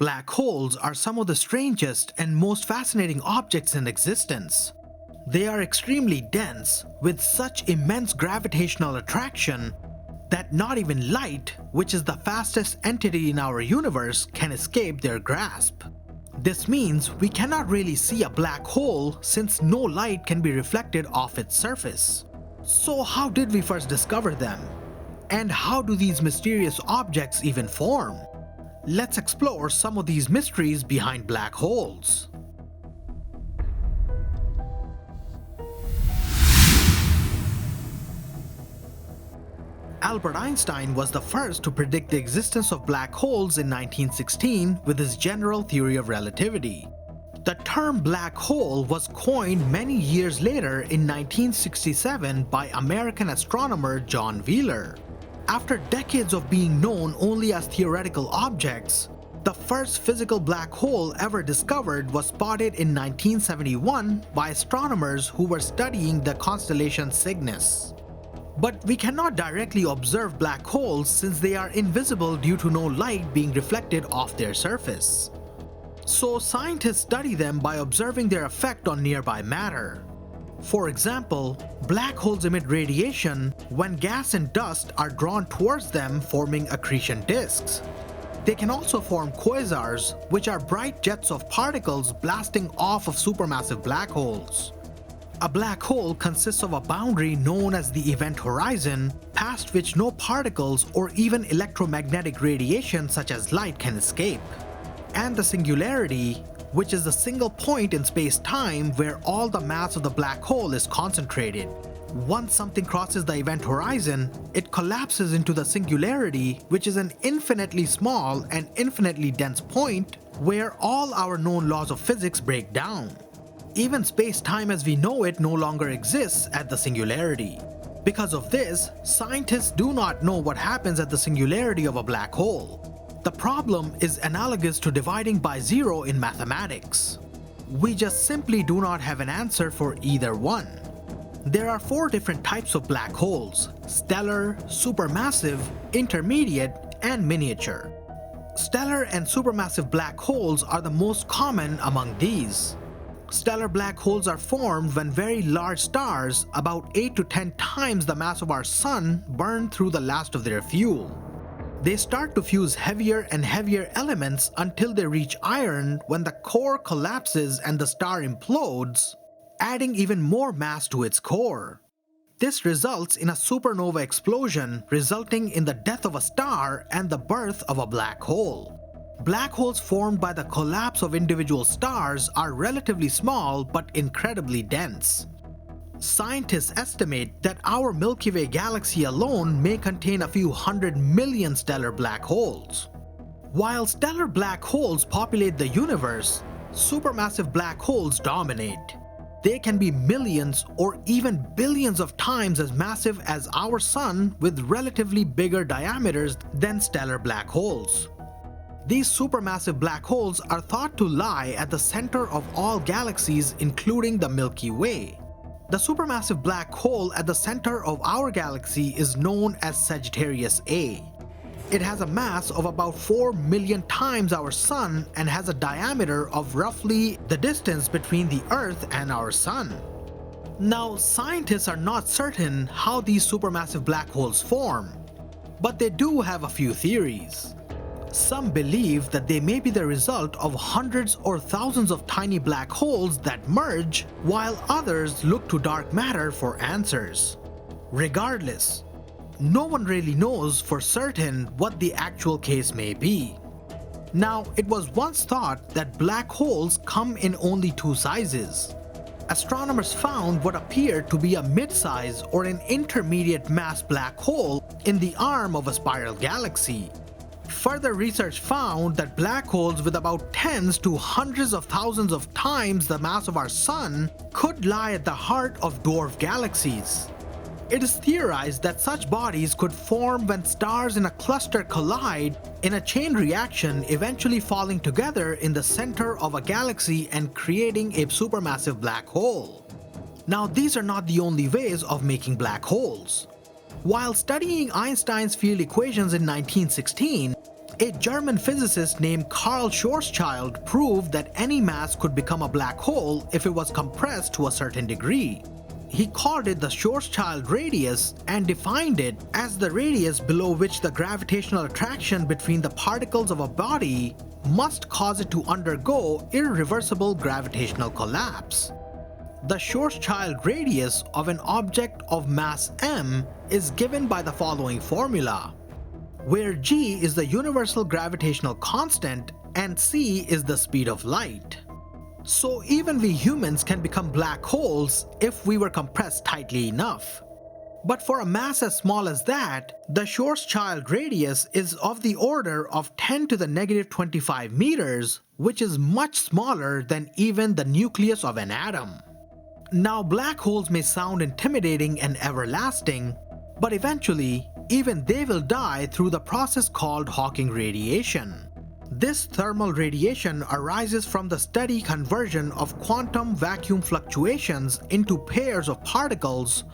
Black holes are some of the strangest and most fascinating objects in existence. They are extremely dense, with such immense gravitational attraction that not even light, which is the fastest entity in our universe, can escape their grasp. This means we cannot really see a black hole since no light can be reflected off its surface. So how did we first discover them? And how do these mysterious objects even form? Let's explore some of these mysteries behind black holes. Albert Einstein was the first to predict the existence of black holes in 1916 with his general theory of relativity. The term black hole was coined many years later in 1967 by American astronomer John Wheeler. After decades of being known only as theoretical objects, the first physical black hole ever discovered was spotted in 1971 by astronomers who were studying the constellation Cygnus. But we cannot directly observe black holes since they are invisible due to no light being reflected off their surface. So scientists study them by observing their effect on nearby matter. For example, black holes emit radiation when gas and dust are drawn towards them, forming accretion disks. They can also form quasars, which are bright jets of particles blasting off of supermassive black holes. A black hole consists of a boundary known as the event horizon, past which no particles or even electromagnetic radiation such as light can escape. And the singularity, which is the single point in space-time where all the mass of the black hole is concentrated. Once something crosses the event horizon, it collapses into the singularity, which is an infinitely small and infinitely dense point where all our known laws of physics break down. Even space-time as we know it no longer exists at the singularity. Because of this, scientists do not know what happens at the singularity of a black hole. The problem is analogous to dividing by zero in mathematics. We just simply do not have an answer for either one. There are 4 different types of black holes: stellar, supermassive, intermediate, and miniature. Stellar and supermassive black holes are the most common among these. Stellar black holes are formed when very large stars, about 8 to 10 times the mass of our Sun, burn through the last of their fuel. They start to fuse heavier and heavier elements until they reach iron, when the core collapses and the star implodes, adding even more mass to its core. This results in a supernova explosion, resulting in the death of a star and the birth of a black hole. Black holes formed by the collapse of individual stars are relatively small but incredibly dense. Scientists estimate that our Milky Way galaxy alone may contain a few 100 million stellar black holes. While stellar black holes populate the universe, supermassive black holes dominate. They can be millions or even billions of times as massive as our Sun, with relatively bigger diameters than stellar black holes. These supermassive black holes are thought to lie at the center of all galaxies, including the Milky Way. The supermassive black hole at the center of our galaxy is known as Sagittarius A. It has a mass of about 4 million times our Sun and has a diameter of roughly the distance between the Earth and our Sun. Now, scientists are not certain how these supermassive black holes form, but they do have a few theories. Some believe that they may be the result of hundreds or thousands of tiny black holes that merge, while others look to dark matter for answers. Regardless, no one really knows for certain what the actual case may be. Now, it was once thought that black holes come in only 2 sizes. Astronomers found what appeared to be a mid-size or an intermediate mass black hole in the arm of a spiral galaxy. Further research found that black holes with about tens to hundreds of thousands of times the mass of our Sun could lie at the heart of dwarf galaxies. It is theorized that such bodies could form when stars in a cluster collide in a chain reaction, eventually falling together in the center of a galaxy and creating a supermassive black hole. Now, these are not the only ways of making black holes. While studying Einstein's field equations in 1916, A German physicist named Karl Schwarzschild proved that any mass could become a black hole if it was compressed to a certain degree. He called it the Schwarzschild radius and defined it as the radius below which the gravitational attraction between the particles of a body must cause it to undergo irreversible gravitational collapse. The Schwarzschild radius of an object of mass m is given by the following formula, where g is the universal gravitational constant and c is the speed of light. So even we humans can become black holes if we were compressed tightly enough. But for a mass as small as that, the Schwarzschild radius is of the order of 10 to the negative 25 meters, which is much smaller than even the nucleus of an atom. Now, black holes may sound intimidating and everlasting, but eventually, even they will die through the process called Hawking radiation. This thermal radiation arises from the steady conversion of quantum vacuum fluctuations into pairs of particles,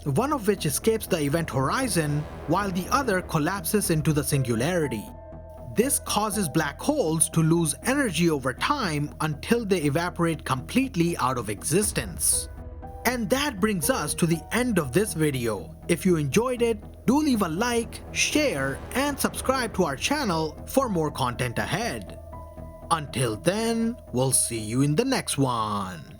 one of which escapes the event horizon while the other collapses into the singularity. This causes black holes to lose energy over time until they evaporate completely out of existence. And that brings us to the end of this video. If you enjoyed it, do leave a like, share, and subscribe to our channel for more content ahead. Until then, we'll see you in the next one.